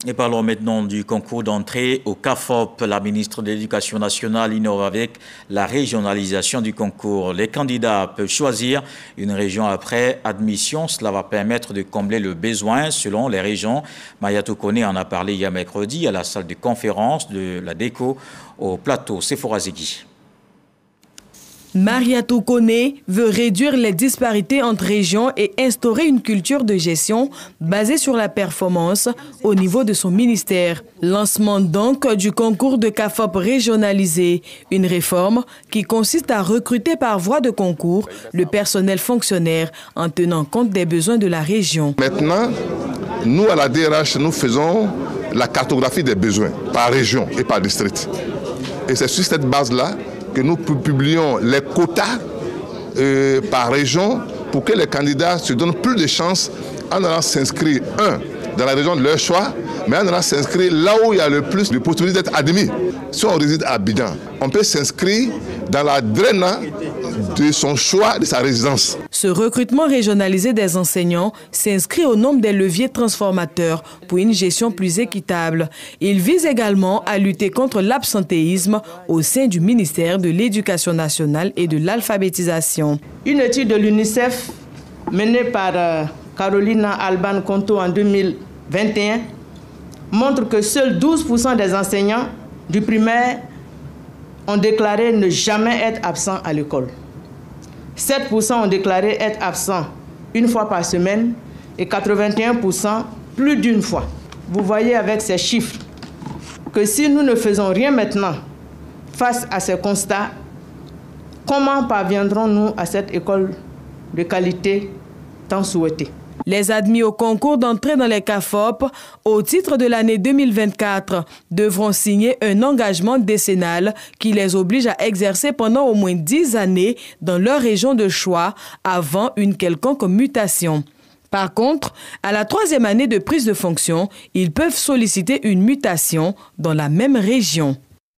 Et parlons maintenant du concours d'entrée au CAFOP. La ministre de l'Éducation nationale innove avec la régionalisation du concours. Les candidats peuvent choisir une région après admission. Cela va permettre de combler le besoin selon les régions. Mariatou Kone en a parlé hier mercredi à la salle de conférence de la DECO au plateau Sephora Zegui. Mariatou Kone veut réduire les disparités entre régions et instaurer une culture de gestion basée sur la performance au niveau de son ministère. Lancement donc du concours de CAFOP régionalisé, une réforme qui consiste à recruter par voie de concours le personnel fonctionnaire en tenant compte des besoins de la région. Maintenant, nous à la DRH, nous faisons la cartographie des besoins par région et par district. Et c'est sur cette base-là que nous publions les quotas par région pour que les candidats se donnent plus de chances en allant s'inscrire, dans la région de leur choix, mais en allant s'inscrire là où il y a le plus de possibilités d'être admis. Si on réside à Abidjan, on peut s'inscrire dans la DRENA de son choix, de sa résidence. Ce recrutement régionalisé des enseignants s'inscrit au nombre des leviers transformateurs pour une gestion plus équitable. Il vise également à lutter contre l'absentéisme au sein du ministère de l'Éducation nationale et de l'alphabétisation. Une étude de l'UNICEF menée par Carolina Alban Conto en 2021 montre que seuls 12% des enseignants du primaire ont déclaré ne jamais être absents à l'école. 7% ont déclaré être absents une fois par semaine et 81% plus d'une fois. Vous voyez avec ces chiffres que si nous ne faisons rien maintenant face à ces constats, comment parviendrons-nous à cette école de qualité tant souhaitée? Les admis au concours d'entrée dans les CAFOP au titre de l'année 2024 devront signer un engagement décennal qui les oblige à exercer pendant au moins 10 années dans leur région de choix avant une quelconque mutation. Par contre, à la 3e année de prise de fonction, ils peuvent solliciter une mutation dans la même région.